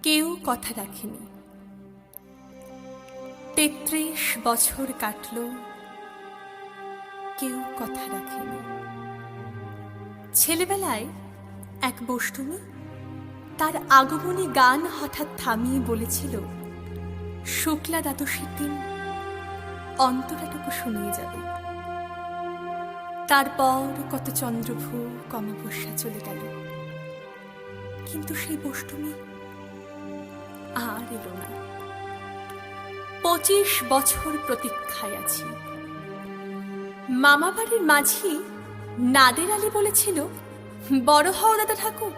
কেউ কথা রাখেনি। ৩৩ বছর কাটল, কেউ কথা রাখেনি। ছেলেবেলায় এক বষ্টমী তার আগমনী গান হঠাৎ থামিয়ে বলেছিল, শুক্লা দ্বাদশীর দিন অন্তরাটুকু শুনিয়ে যাবে। তারপর কত চন্দ্রভূ অমাবস্যা চলে গেল, কিন্তু সেই বষ্টমী আর এলো না। ২৫ বছর প্রতীক্ষায় আছি। মামা বাড়ির মাঝি নাদের আলী বলেছিল, বড় হও দাদা ঠাকুর,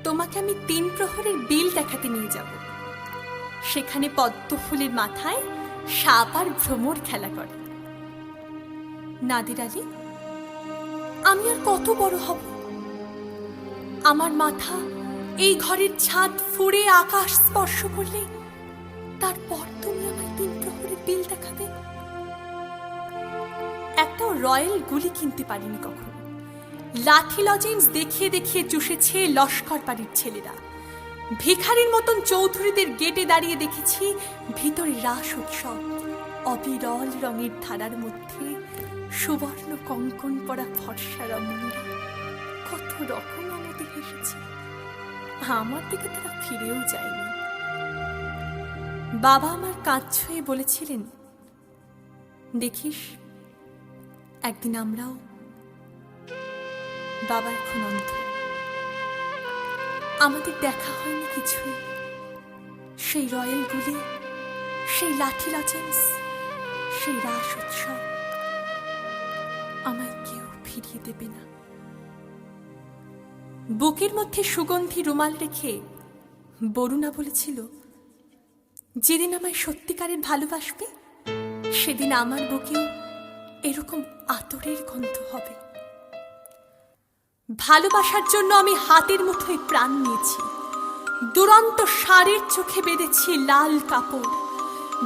তোমাকে আমি ৩ প্রহরের বিল দেখাতে নিয়ে যাব। সেখানে পদ্ম ফুলের মাথায় সাপ আর ভ্রমর খেলা করে। নাদের আলী, আমি আর কত বড় হব? আমার মাথা এই ঘরের ছাদ ফুঁড়ে আকাশ স্পর্শ করলে তারপর তুমি আমায় ৩ প্রহরের বিল দেখাবে। একটা রয়্যাল গুলি কিনতে পারিনি কখনো। লাঠি লজেন্স দেখিয়ে দেখিয়ে চুষেছে লস্কর বাড়ির ছেলেরা। ভিখারির মতন চৌধুরীদের গেটে দাঁড়িয়ে দেখেছি ভিতরে রাস উৎসব। অবিরল রঙের ধারার মধ্যে সুবর্ণ কঙ্কন পরা ফর্সা রমণীরা কত রকম আমাদের হেসেছে। আমার দিকে তারা ফিরেও যায়নি। বাবা আমার কাঁধ ছুঁয়ে বলেছিলেন, দেখিস একদিন আমরাও। বাবা এখন অন্ধ, আমাদের দেখা হয়নি কিছুই। সেই রয়্যাল গুলি, সেই লাঠি লজেন্স, সেই রাস উৎসব আমায় কেউ ফিরিয়ে দেবে না। বুকের মধ্যে সুগন্ধি রুমাল রেখে বরুণা বলেছিল, যেদিন আমায় সত্যিকারের ভালোবাসবে সেদিন আমার বুকেও এরকম আতরের গন্ধ হবে। ভালোবাসার জন্য আমি হাতের মুঠোয় প্রাণ নিয়েছি। দুরন্ত ষাঁড়ের চোখে বেঁধেছি লাল কাপড়।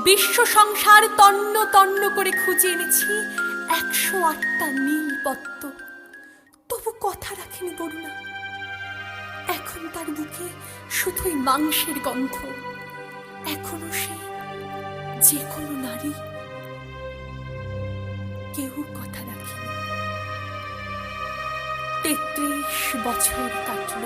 বিশ্ব সংসার তন্ন তন্ন করে খুঁজে এনেছি ১০৮টা নীল পদ্ম। তবু কথা রাখেনি বরুণা। এখন তার বুকে শুধুই মাংসের গন্ধ। এখনো সে যে কোনো নারী। কেউ কথা রাখেনি। ৩৩ বছর কাটল,